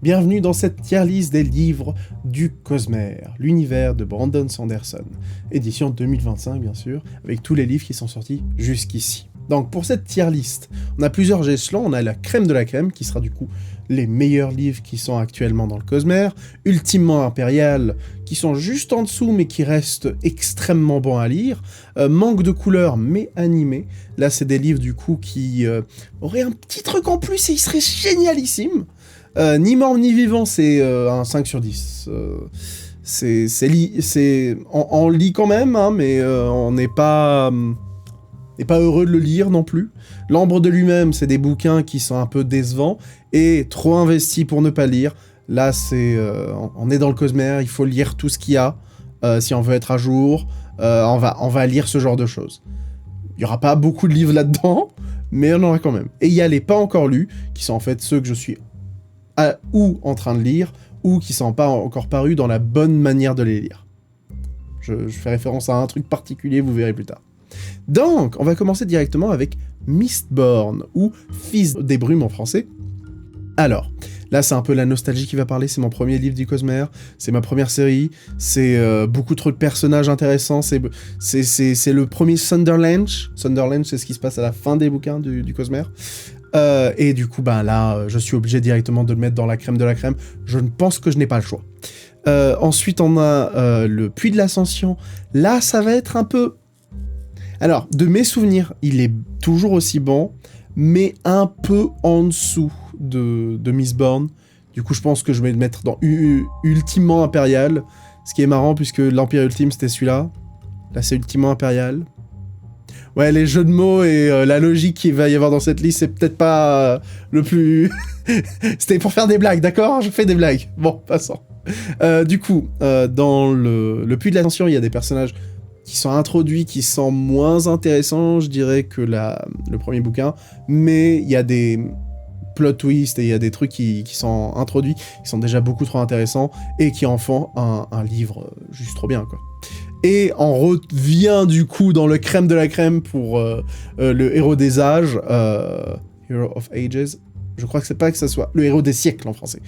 Bienvenue dans cette tier list des livres du Cosmere, l'univers de Brandon Sanderson, édition 2025 bien sûr, avec tous les livres qui sont sortis jusqu'ici. Donc pour cette tier list, on a plusieurs échelons, on a la crème de la crème, qui sera du coup les meilleurs livres qui sont actuellement dans le Cosmere, Ultimement Impérial, qui sont juste en dessous mais qui restent extrêmement bons à lire, Manque de couleurs mais animés, là c'est des livres du coup qui auraient un petit truc en plus et ils seraient génialissimes. Ni mort ni vivant, c'est un 5 sur 10. On lit quand même, hein, mais on n'est pas heureux de le lire non plus. L'Ambre de lui-même, c'est des bouquins qui sont un peu décevants et trop investis pour ne pas lire. Là, on est dans le Cosmere, il faut lire tout ce qu'il y a si on veut être à jour. On va lire ce genre de choses. Il n'y aura pas beaucoup de livres là-dedans, mais on en aura quand même. Et il y a les pas encore lus, qui sont en fait ceux que je suis ou en train de lire, ou qui ne sont pas encore parus dans la bonne manière de les lire. Je fais référence à un truc particulier, vous verrez plus tard. Donc, on va commencer directement avec Mistborn, ou Fils des brumes en français. Alors, là c'est un peu la nostalgie qui va parler, c'est mon premier livre du Cosmere, c'est ma première série, c'est beaucoup trop de personnages intéressants, c'est le premier Sunderland, c'est ce qui se passe à la fin des bouquins du Cosmere. Et du coup, là, je suis obligé directement de le mettre dans la crème de la crème. Je ne pense que je n'ai pas le choix. Ensuite, on a le Puits de l'Ascension. Là, ça va être un peu... Alors, de mes souvenirs, il est toujours aussi bon, mais un peu en dessous de Mistborn. Du coup, je pense que je vais le mettre dans Ultimement Impérial. Ce qui est marrant, puisque l'Empire Ultime, c'était celui-là. Là, c'est Ultimement Impérial. Ouais, les jeux de mots et la logique qu'il va y avoir dans cette liste, c'est peut-être pas le plus... C'était pour faire des blagues, d'accord ? Je fais des blagues. Bon, passons. Du coup, dans le Puits de l'Ascension, il y a des personnages qui sont introduits, qui sont moins intéressants, je dirais, que le premier bouquin, mais il y a des plot twists et il y a des trucs qui sont introduits, qui sont déjà beaucoup trop intéressants, et qui en font un livre juste trop bien, quoi. Et on revient du coup dans le crème de la crème pour le héros des âges, Hero of Ages. Je crois que c'est pas que ça soit le héros des siècles en français.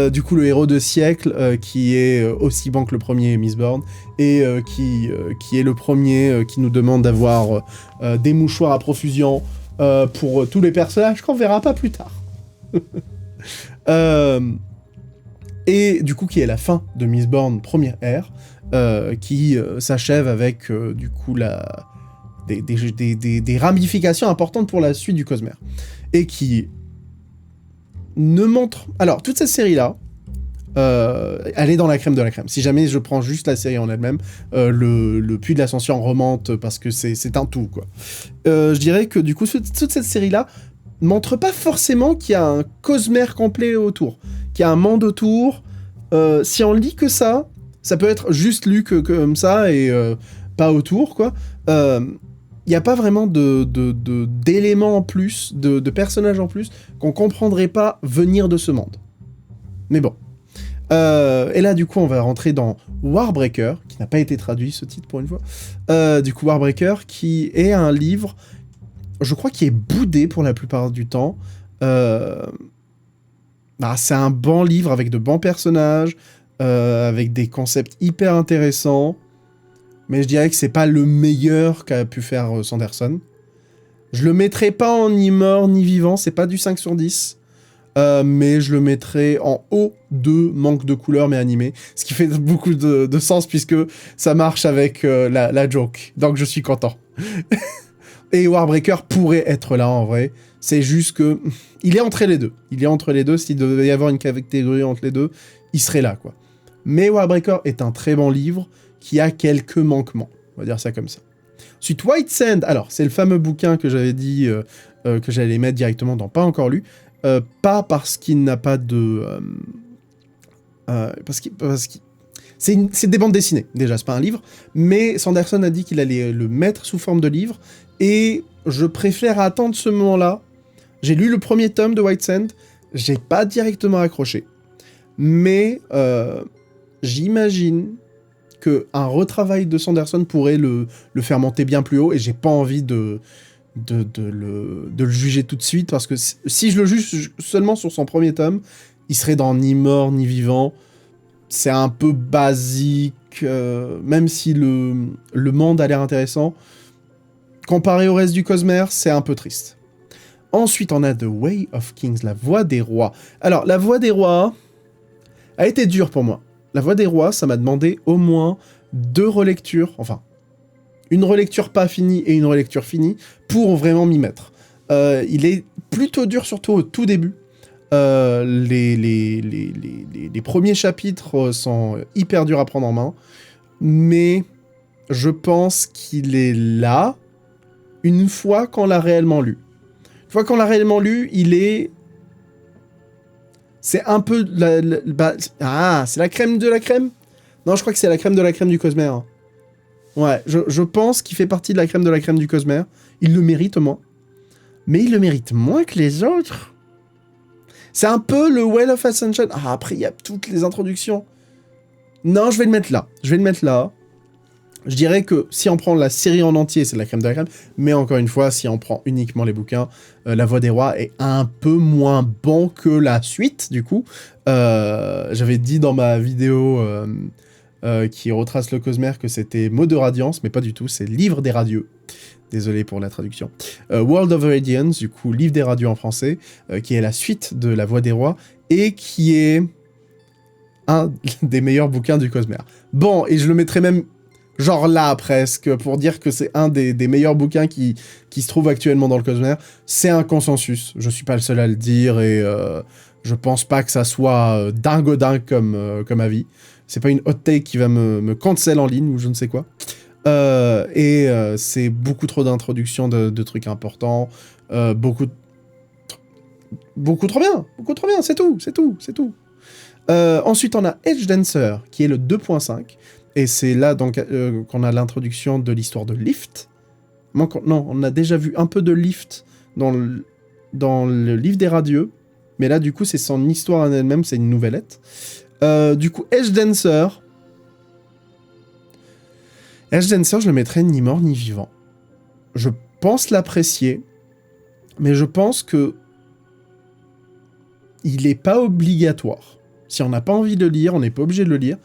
Du coup, le héros de siècle qui est aussi bon que le premier Mistborn et qui est le premier qui nous demande d'avoir des mouchoirs à profusion pour tous les personnages qu'on verra pas plus tard. Et du coup, qui est la fin de Mistborn première ère. Qui s'achève avec du coup des ramifications importantes pour la suite du Cosmere. Et qui ne montre... Alors, toute cette série-là, elle est dans la crème de la crème. Si jamais je prends juste la série en elle-même, le Puits de l'Ascension remonte parce que c'est un tout, quoi. Je dirais que du coup, toute cette série-là montre pas forcément qu'il y a un Cosmere complet autour, qu'il y a un monde autour. Si on lit que ça peut être juste lu comme ça et pas autour, quoi. Il n'y a pas vraiment d'éléments en plus, de personnages en plus, qu'on comprendrait pas venir de ce monde. Mais bon. Et là, du coup, on va rentrer dans Warbreaker, qui n'a pas été traduit, ce titre, pour une fois. Du coup, Warbreaker, qui est un livre, je crois, qui est boudé pour la plupart du temps. C'est un bon livre avec de bons personnages, avec des concepts hyper intéressants, mais je dirais que c'est pas le meilleur qu'a pu faire Sanderson. Je le mettrai pas en ni mort ni vivant, c'est pas du 5 sur 10, mais je le mettrai en haut de Manque de couleurs mais animé, ce qui fait beaucoup de sens puisque ça marche avec la joke, donc je suis content. Et Warbreaker pourrait être là en vrai, c'est juste que il est entre les deux, s'il devait y avoir une catégorie entre les deux, il serait là, quoi. Mais Warbreaker est un très bon livre qui a quelques manquements, on va dire ça comme ça. Ensuite, White Sand, alors c'est le fameux bouquin que j'avais dit que j'allais mettre directement dans Pas encore lu, pas parce qu'il n'a pas de... parce qu'il c'est des bandes dessinées, déjà, c'est pas un livre, mais Sanderson a dit qu'il allait le mettre sous forme de livre, et je préfère attendre ce moment-là. J'ai lu le premier tome de White Sand, j'ai pas directement accroché, mais j'imagine qu'un retravail de Sanderson pourrait le faire monter bien plus haut, et j'ai pas envie de le juger tout de suite, parce que si je le juge seulement sur son premier tome, il serait dans Ni Mort ni Vivant. C'est un peu basique, même si le monde a l'air intéressant. Comparé au reste du Cosmere, c'est un peu triste. Ensuite, on a The Way of Kings, la Voix des Rois. Alors, la Voix des Rois a été dure pour moi. La Voix des Rois, ça m'a demandé au moins 2 relectures, enfin, une relecture pas finie et une relecture finie, pour vraiment m'y mettre. Il est plutôt dur, surtout au tout début. Les premiers chapitres sont hyper durs à prendre en main, mais je pense qu'il est là une fois qu'on l'a réellement lu. Une fois qu'on l'a réellement lu, il est... C'est un peu... c'est la crème de la crème? Non, je crois que c'est la crème de la crème du Cosmere. Ouais, je pense qu'il fait partie de la crème du Cosmere. Il le mérite, moins. Mais il le mérite moins que les autres. C'est un peu le Well of Ascension. Ah, après, il y a toutes les introductions. Non, je vais le mettre là. Je dirais que si on prend la série en entier, c'est la crème de la crème. Mais encore une fois, si on prend uniquement les bouquins, La Voix des Rois est un peu moins bon que la suite, du coup. J'avais dit dans ma vidéo qui retrace le Cosmere que c'était Mot de Radiance, mais pas du tout, c'est Livre des Radieux. Désolé pour la traduction. World of Radiance, du coup, Livre des Radieux en français, qui est la suite de La Voix des Rois, et qui est un des meilleurs bouquins du Cosmere. Bon, et je le mettrais même genre là, presque, pour dire que c'est un des meilleurs bouquins qui se trouve actuellement dans le Cosmere. C'est un consensus, je suis pas le seul à le dire, et je pense pas que ça soit dingue comme avis. C'est pas une hot take qui va me cancel en ligne, ou je ne sais quoi. C'est beaucoup trop d'introductions de trucs importants, beaucoup trop bien, c'est tout. Ensuite, on a Edge Dancer, qui est le 2.5, et c'est là donc qu'on a l'introduction de l'histoire de Lift. Non, on a déjà vu un peu de Lift dans le livre des Radieux, mais là, du coup, c'est son histoire en elle-même, c'est une nouvellette. Du coup, Edge Dancer, je le mettrais ni mort ni vivant. Je pense l'apprécier, mais je pense que il est pas obligatoire. Si on n'a pas envie de le lire, on n'est pas obligé de le lire.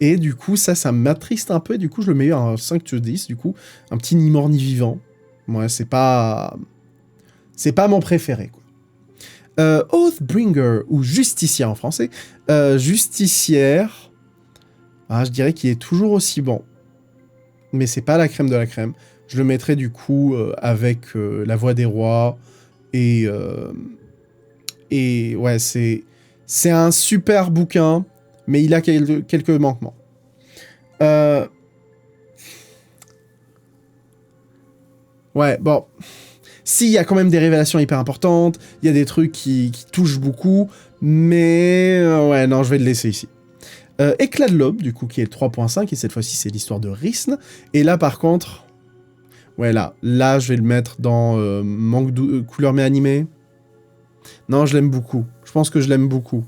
Et du coup, ça m'attriste un peu, et du coup, je le mets à un 5 sur 10, du coup, un petit ni mort ni vivant. Ouais, c'est pas mon préféré, quoi. Oathbringer, ou Justicière en français. Justicière, je dirais qu'il est toujours aussi bon. Mais c'est pas la crème de la crème. Je le mettrais du coup avec La Voix des Rois, et ouais, c'est un super bouquin, mais il a quelques manquements. Ouais, bon. Si, il y a quand même des révélations hyper importantes, il y a des trucs qui touchent beaucoup, mais ouais, non, je vais le laisser ici. Éclat de l'aube, du coup, qui est le 3.5, et cette fois-ci, c'est l'histoire de Rhysn. Et là, par contre... Ouais, là, je vais le mettre dans manque de couleur mais animée. Non, je l'aime beaucoup. Je pense que je l'aime beaucoup.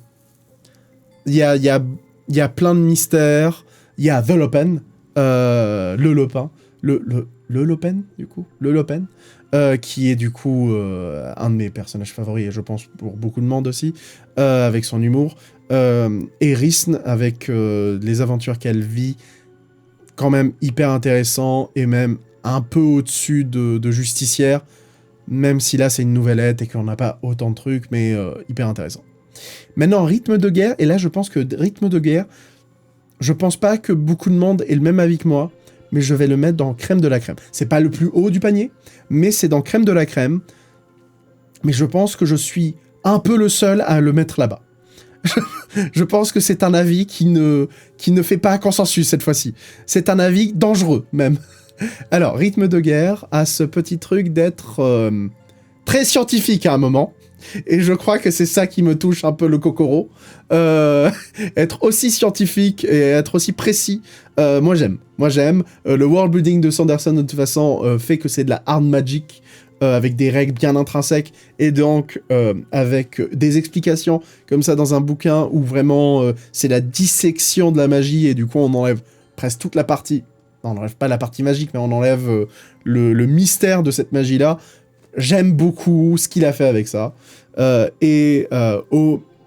Il y a plein de mystères. Il y a The Lopen, le Lopin. Le Lopen, du coup. Le Lopen. Qui est, du coup, un de mes personnages favoris, et je pense pour beaucoup de monde aussi, avec son humour. Et Rhysn, avec les aventures qu'elle vit, quand même hyper intéressant, et même un peu au-dessus de Justicière, même si là c'est une nouvellette et qu'on n'a pas autant de trucs, mais hyper intéressant. Maintenant, Rythme de guerre, et là je pense que Rythme de guerre, je pense pas que beaucoup de monde ait le même avis que moi, mais je vais le mettre dans crème de la crème. C'est pas le plus haut du panier, mais c'est dans crème de la crème, mais je pense que je suis un peu le seul à le mettre là-bas. Je pense que c'est un avis qui ne fait pas consensus cette fois-ci. C'est un avis dangereux, même. Alors, Rythme de guerre a ce petit truc d'être très scientifique à un moment. Et je crois que c'est ça qui me touche un peu le cocoro. Être aussi scientifique et être aussi précis, moi j'aime. Le world building de Sanderson, de toute façon, fait que c'est de la hard magic, avec des règles bien intrinsèques, et donc avec des explications comme ça dans un bouquin où vraiment c'est la dissection de la magie, et du coup on enlève presque toute la partie. Non, on n'enlève pas la partie magique, mais on enlève le mystère de cette magie-là. J'aime beaucoup ce qu'il a fait avec ça.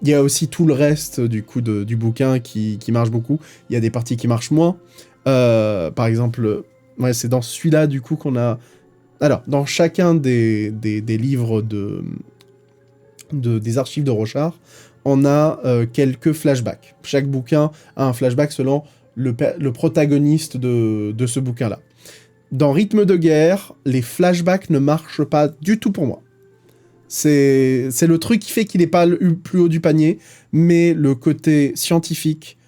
Il y a aussi tout le reste, du coup, du bouquin qui marche beaucoup. Il y a des parties qui marchent moins. Par exemple, ouais, c'est dans celui-là, du coup, qu'on a... Alors, dans chacun des livres des archives de Rochard, on a quelques flashbacks. Chaque bouquin a un flashback selon le protagoniste de ce bouquin-là. Dans Rythme de guerre, les flashbacks ne marchent pas du tout pour moi. C'est le truc qui fait qu'il n'est pas le plus haut du panier, mais le côté scientifique,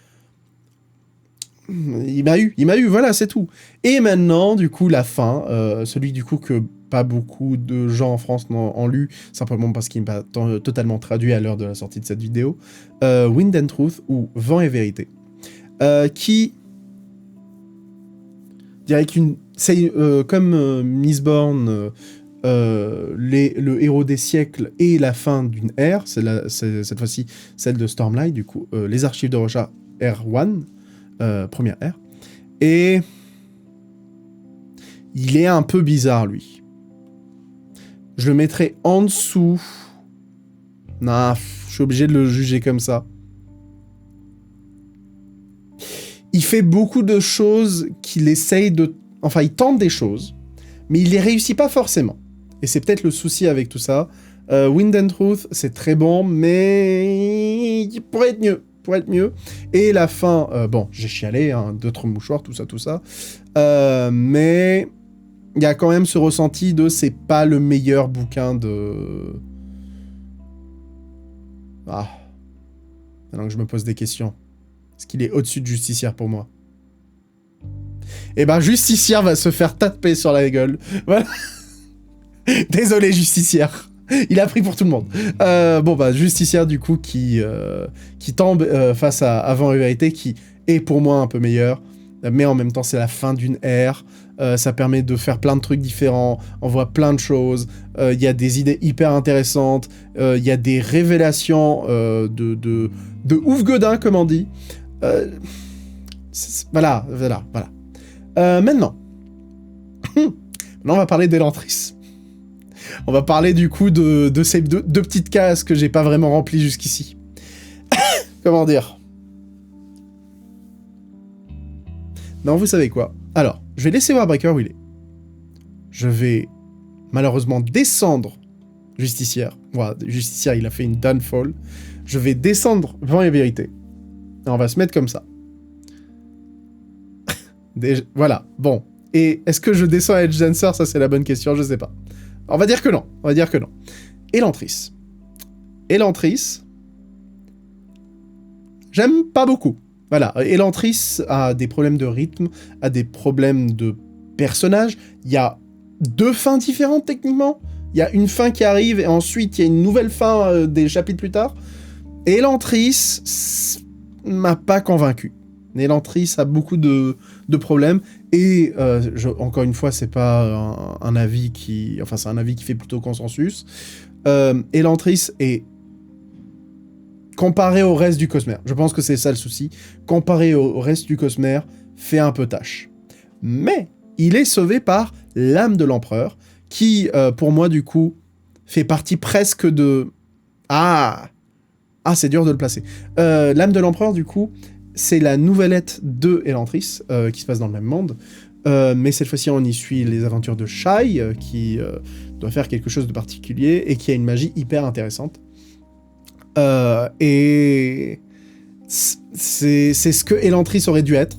il m'a eu, voilà, c'est tout. Et maintenant, du coup, la fin, celui du coup que pas beaucoup de gens en France ont lu, simplement parce qu'il n'est pas totalement traduit à l'heure de la sortie de cette vidéo, Wind and Truth, ou Vent et Vérité, qui dirait c'est comme Mistborn, le héros des siècles et la fin d'une ère, c'est cette fois-ci celle de Stormlight, du coup, les archives de Rochard R1, première ère, et il est un peu bizarre, lui. Je le mettrai en dessous. Nah, je suis obligé de le juger comme ça. Il fait beaucoup de choses qu'il essaye de... Enfin, il tente des choses, mais il les réussit pas forcément. Et c'est peut-être le souci avec tout ça. Wind and Truth, c'est très bon, mais il pourrait être mieux. Et la fin, bon, j'ai chialé, hein, d'autres mouchoirs, tout ça. Mais il y a quand même ce ressenti de c'est pas le meilleur bouquin de... Ah. Maintenant que je me pose des questions. Est-ce qu'il est au-dessus de Justicière pour moi? Eh ben, Justicière va se faire taper sur la gueule. Voilà. Désolé, Justicière. Il a pris pour tout le monde. Bon, bah, Justicière, du coup, qui tombe face à Vent et Vérité, qui est pour moi un peu meilleur. Mais en même temps, c'est la fin d'une ère. Ça permet de faire plein de trucs différents. On voit plein de choses. Il y a des idées hyper intéressantes. Il y a des révélations de ouf godin, comme on dit. Voilà. Maintenant, on va parler d'Elantris. On va parler du coup de ces deux petites cases que j'ai pas vraiment remplies jusqu'ici. Comment dire? Non, vous savez quoi? Alors, je vais laisser Warbreaker où il est. Je vais malheureusement descendre Justicière. Voilà, Justicière, il a fait une downfall. Je vais descendre Vent et Vérité. Et on va se mettre comme ça. Voilà, bon. Et est-ce que je descends Edge Dancer? Ça, c'est la bonne question, je sais pas. On va dire que non. Elantris. J'aime pas beaucoup. Voilà, Elantris a des problèmes de rythme, a des problèmes de personnages. Il y a deux fins différentes, techniquement. Il y a une fin qui arrive, et ensuite, il y a une nouvelle fin des chapitres plus tard. Elantris m'a pas convaincu. Elantris a beaucoup de problèmes, et encore une fois, c'est pas un avis qui... Enfin, c'est un avis qui fait plutôt consensus. Elantris est... Comparé au reste du Cosmere, je pense que c'est ça le souci, comparé au reste du Cosmere, fait un peu tâche. Mais, il est sauvé par l'âme de l'Empereur, qui, pour moi, du coup, fait partie presque de... Ah, c'est dur de le placer. L'âme de l'Empereur, du coup, c'est la nouvellette de Elantris, qui se passe dans le même monde, mais cette fois-ci, on y suit les aventures de Shai, qui doit faire quelque chose de particulier, et qui a une magie hyper intéressante. Et c'est ce que Elantris aurait dû être,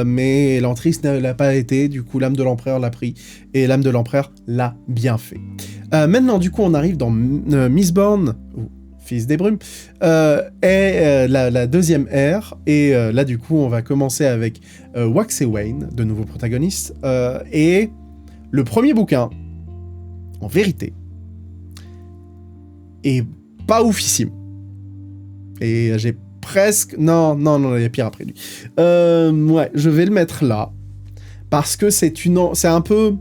mais Elantris ne l'a pas été, du coup l'âme de l'Empereur l'a pris, et l'âme de l'Empereur l'a bien fait. Maintenant, du coup, on arrive dans Mistborn, ou Fils des Brumes, et la deuxième ère, et là, du coup, on va commencer avec Wax et Wayne, de nouveaux protagonistes, et le premier bouquin, en vérité, est pas oufissime. Et j'ai presque... Non, il y a pire après lui. Ouais, je vais le mettre là. Parce que c'est un peu...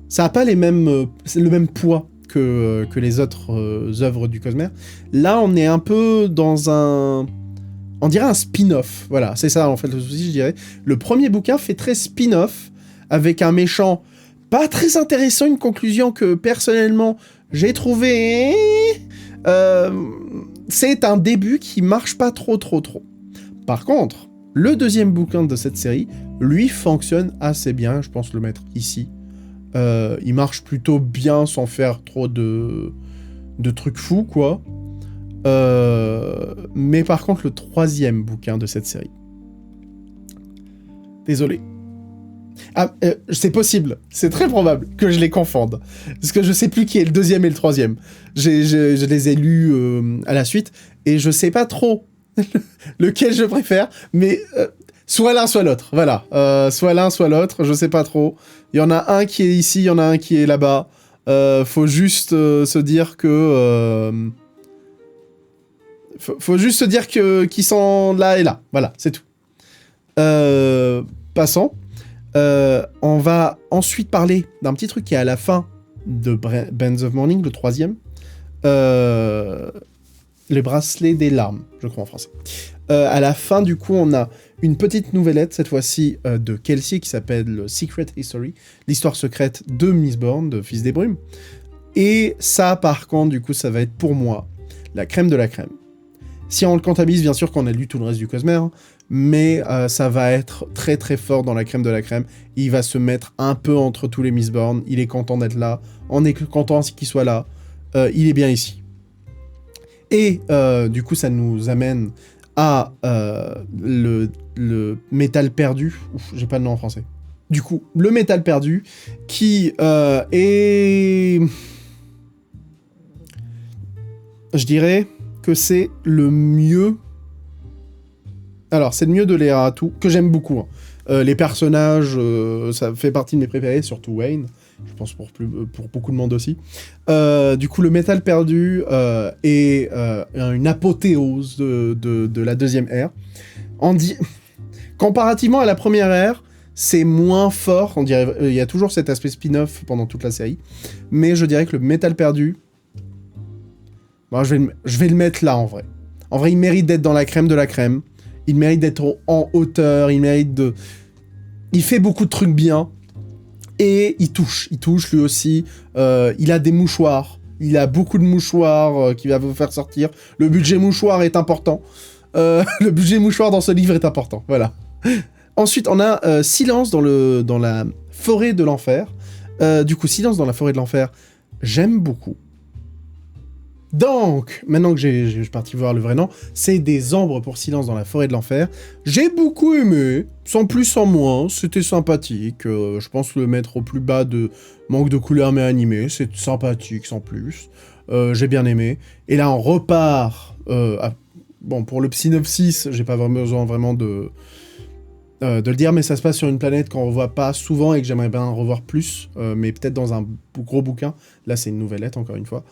Ça n'a pas le même poids que les autres œuvres du Cosmere. Là, on est un peu dans un... On dirait un spin-off. Voilà, c'est ça en fait le souci, je dirais. Le premier bouquin fait très spin-off, avec un méchant pas très intéressant, une conclusion que personnellement j'ai trouvé... C'est un début qui marche pas trop. Par contre, le deuxième bouquin de cette série, lui, fonctionne assez bien, je pense le mettre ici. Il marche plutôt bien sans faire trop de trucs fous, quoi. Mais par contre, le troisième bouquin de cette série. Désolé. Ah, c'est possible, c'est très probable que je les confonde. Parce que je sais plus qui est le deuxième et le troisième. Je les ai lus à la suite, et je sais pas trop lequel je préfère, mais soit l'un, soit l'autre, voilà. Soit l'un, soit l'autre, je sais pas trop. Il y en a un qui est ici, il y en a un qui est là-bas. Faut juste se dire que... faut juste se dire qu'ils sont là et là, voilà, c'est tout. Passons. On va ensuite parler d'un petit truc qui est à la fin de Bands of Morning, le troisième. Le bracelet des larmes, je crois en français. À la fin, du coup, on a une petite nouvellette, cette fois-ci de Kelsey, qui s'appelle Secret History, l'histoire secrète de Mistborn, de Fils des Brumes. Et ça, par contre, du coup, ça va être pour moi la crème de la crème. Si on le comptabilise, bien sûr qu'on a lu tout le reste du Cosmere, hein, mais ça va être très très fort dans la crème de la crème. Il va se mettre un peu entre tous les Mistborn, il est content d'être là, on est content qu'il soit là, il est bien ici. Et du coup, ça nous amène à le métal perdu. Ouf, j'ai pas le nom en français. Du coup, le métal perdu, qui est... Je dirais que c'est le mieux... Alors, c'est le mieux de l'Erratu, que j'aime beaucoup. Hein. Les personnages, ça fait partie de mes préférés, surtout Wayne. Je pense pour beaucoup de monde aussi. Du coup, le métal perdu est une apothéose de la deuxième ère. Comparativement à la première ère, c'est moins fort. On dirait, il y a toujours cet aspect spin-off pendant toute la série. Mais je dirais que le métal perdu... Bon, je vais le mettre là, en vrai. En vrai, il mérite d'être dans la crème de la crème. Il mérite d'être en hauteur. Il mérite de... Il fait beaucoup de trucs bien. Et il touche lui aussi. Il a des mouchoirs. Il a beaucoup de mouchoirs qu'il va vous faire sortir. Le budget mouchoir est important. Le budget mouchoir dans ce livre est important. Voilà. Ensuite, on a Silence dans la forêt de l'enfer. Du coup, Silence dans la forêt de l'enfer, j'aime beaucoup. Donc, maintenant que je suis parti voir le vrai nom, c'est Des ombres pour Silence dans la forêt de l'enfer. J'ai beaucoup aimé, sans plus sans moins, c'était sympathique. Je pense le mettre au plus bas de manque de couleurs mais animé, c'est sympathique sans plus. J'ai bien aimé. Et là, on repart... Bon, pour le synopsis, j'ai pas besoin vraiment de le dire, mais ça se passe sur une planète qu'on revoit pas souvent et que j'aimerais bien revoir plus, mais peut-être dans un gros bouquin. Là, c'est une nouvellette, encore une fois.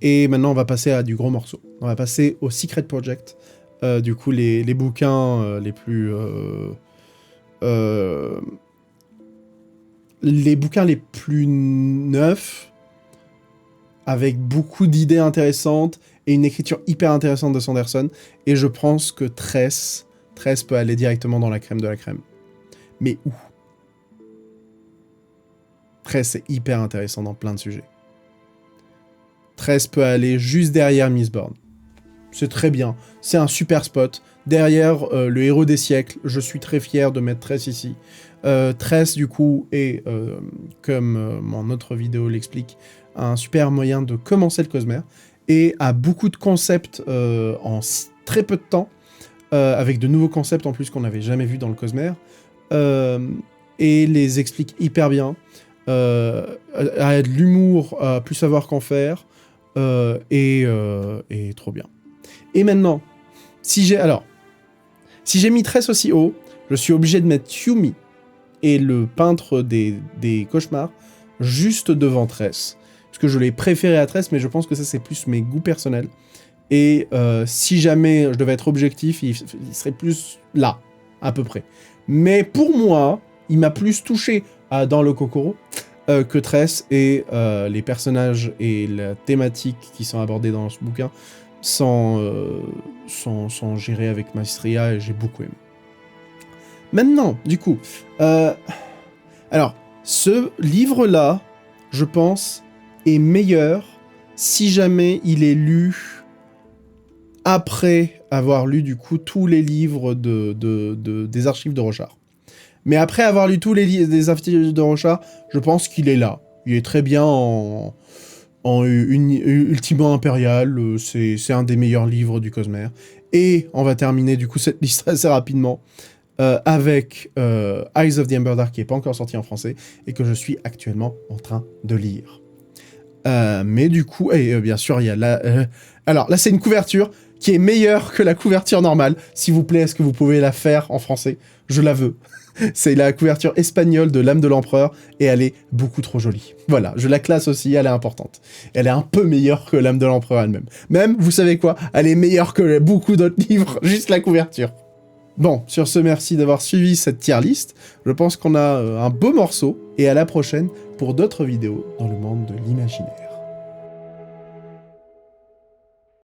Et maintenant, on va passer à du gros morceau. On va passer au Secret Project. Du coup, les bouquins les plus... les bouquins les plus neufs, avec beaucoup d'idées intéressantes et une écriture hyper intéressante de Sanderson. Et je pense que Tress peut aller directement dans la crème de la crème. Mais où? Tress est hyper intéressant dans plein de sujets. Tress peut aller juste derrière Mistborn. C'est très bien. C'est un super spot. Derrière le héros des siècles, je suis très fier de mettre Tress ici. Tress, du coup, est, comme mon autre vidéo l'explique, un super moyen de commencer le Cosmere et a beaucoup de concepts en très peu de temps, avec de nouveaux concepts en plus qu'on n'avait jamais vus dans le Cosmere, et les explique hyper bien. A de l'humour, plus savoir qu'en faire, et trop bien. Et maintenant, si j'ai mis Tress aussi haut, je suis obligé de mettre Yumi et le peintre des cauchemars juste devant Tress. Parce que je l'ai préféré à Tress, mais je pense que ça c'est plus mes goûts personnels. Et si jamais je devais être objectif, il serait plus là, à peu près. Mais pour moi, il m'a plus touché dans le Kokoro que Tress, et les personnages et la thématique qui sont abordés dans ce bouquin sont gérés avec maestria, et j'ai beaucoup aimé. Maintenant, du coup, alors, ce livre-là, je pense, est meilleur si jamais il est lu après avoir lu du coup tous les livres des archives de Rochard. Mais après avoir lu tous les livres des archives de Rochard, je pense qu'il est là. Il est très bien en Ultima Impérial, c'est un des meilleurs livres du Cosmere. Et on va terminer du coup cette liste assez rapidement avec Eyes of the Emberdark qui n'est pas encore sorti en français et que je suis actuellement en train de lire. Mais du coup, et bien sûr, il y a la... alors là, c'est une couverture qui est meilleure que la couverture normale. S'il vous plaît, est-ce que vous pouvez la faire en français? Je la veux. C'est la couverture espagnole de l'âme de l'empereur, et elle est beaucoup trop jolie. Voilà, je la classe aussi, elle est importante. Elle est un peu meilleure que l'âme de l'empereur elle-même. Même, vous savez quoi? Elle est meilleure que beaucoup d'autres livres, juste la couverture. Bon, sur ce, merci d'avoir suivi cette tier list. Je pense qu'on a un beau morceau, et à la prochaine pour d'autres vidéos dans le monde de l'imaginaire.